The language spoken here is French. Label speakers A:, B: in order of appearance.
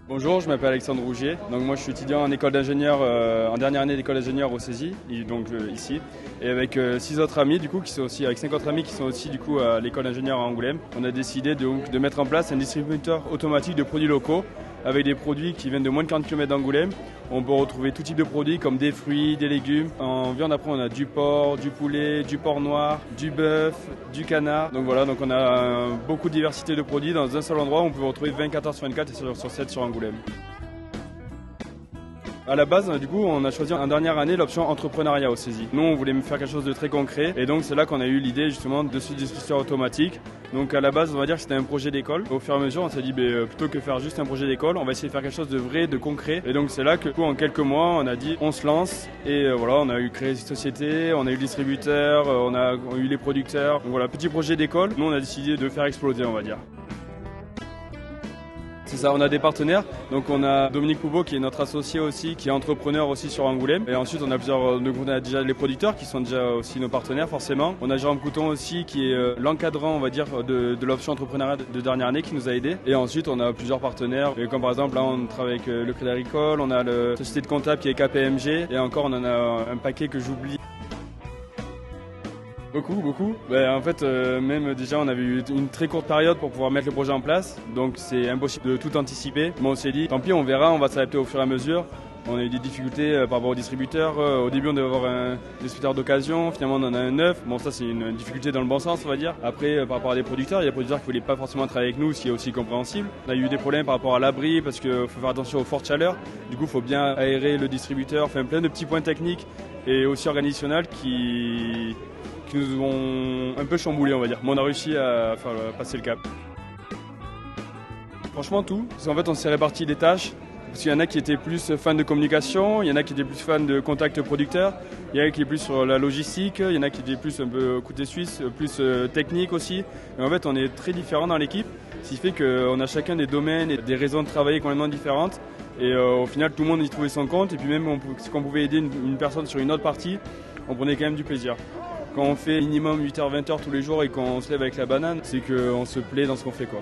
A: Bonjour, je m'appelle Alexandre Rougier. Donc moi je suis étudiant en école d'ingénieur, en dernière année d'école d'ingénieur au CESI, donc ici, et avec 6 autres amis du coup qui sont aussi avec 5 autres amis qui sont aussi du coup à l'école d'ingénieur à Angoulême. On a décidé de mettre en place un distributeur automatique de produits locaux avec des produits qui viennent de moins de 40 km d'Angoulême. On peut retrouver tout type de produits comme des fruits, des légumes. En viande après on a du porc, du poulet, du porc noir, du bœuf, du canard. Donc voilà, donc on a beaucoup de diversité de produits dans un seul endroit où on peut retrouver 24 heures sur 24 et sur 7 sur Angoulême. À la base, du coup, on a choisi en dernière année l'option entrepreneuriat au CESI. Nous, on voulait faire quelque chose de très concret et donc c'est là qu'on a eu l'idée justement de ce distributeur automatique. Donc à la base, on va dire que c'était un projet d'école. Au fur et à mesure, on s'est dit plutôt que faire juste un projet d'école, on va essayer de faire quelque chose de vrai, de concret. Et donc c'est là que, du coup, en quelques mois, on a dit on se lance et voilà, on a eu créé cette société, on a eu le distributeur, on a eu les producteurs. Donc voilà, petit projet d'école. Nous, on a décidé de faire exploser, on va dire. C'est ça, on a des partenaires. Donc on a Dominique Poubeau qui est notre associé aussi, qui est entrepreneur aussi sur Angoulême. Et ensuite on a déjà les producteurs qui sont déjà aussi nos partenaires forcément. On a Jérôme Couton aussi qui est l'encadrant on va dire de l'option entrepreneuriat de dernière année qui nous a aidés. Et ensuite on a plusieurs partenaires, comme par exemple là on travaille avec le Crédit Agricole, on a la société de comptable qui est KPMG et encore on en a un paquet que j'oublie. Beaucoup. En fait, même déjà, on avait eu une très courte période pour pouvoir mettre le projet en place, donc c'est impossible de tout anticiper. Mais on s'est dit, tant pis, on verra, on va s'adapter au fur et à mesure. On a eu des difficultés par rapport aux distributeurs. Au début, on devait avoir un distributeur d'occasion. Finalement, on en a un neuf. Bon, ça, c'est une difficulté dans le bon sens, on va dire. Après, par rapport à des producteurs, il y a des producteurs qui ne voulaient pas forcément travailler avec nous, ce qui est aussi compréhensible. On a eu des problèmes par rapport à l'abri, parce qu'il faut faire attention aux fortes chaleurs. Du coup, il faut bien aérer le distributeur. Enfin, plein de petits points techniques et aussi organisationnels qui nous ont un peu chamboulé, on va dire. Mais on a réussi à faire passer le cap. Franchement, tout. Parce qu'en fait, on s'est réparti des tâches. Parce qu'il y en a qui étaient plus fans de communication, il y en a qui étaient plus fans de contact producteur, il y en a qui étaient plus sur la logistique, il y en a qui étaient plus un peu côté suisse, plus technique aussi. Et en fait, on est très différents dans l'équipe, ce qui fait qu'on a chacun des domaines et des raisons de travailler complètement différentes. Et au final, tout le monde y trouvait son compte. Et puis même, si on pouvait aider une personne sur une autre partie, on prenait quand même du plaisir. Quand on fait minimum 8h, 20h tous les jours et qu'on se lève avec la banane, c'est qu'on se plaît dans ce qu'on fait, quoi.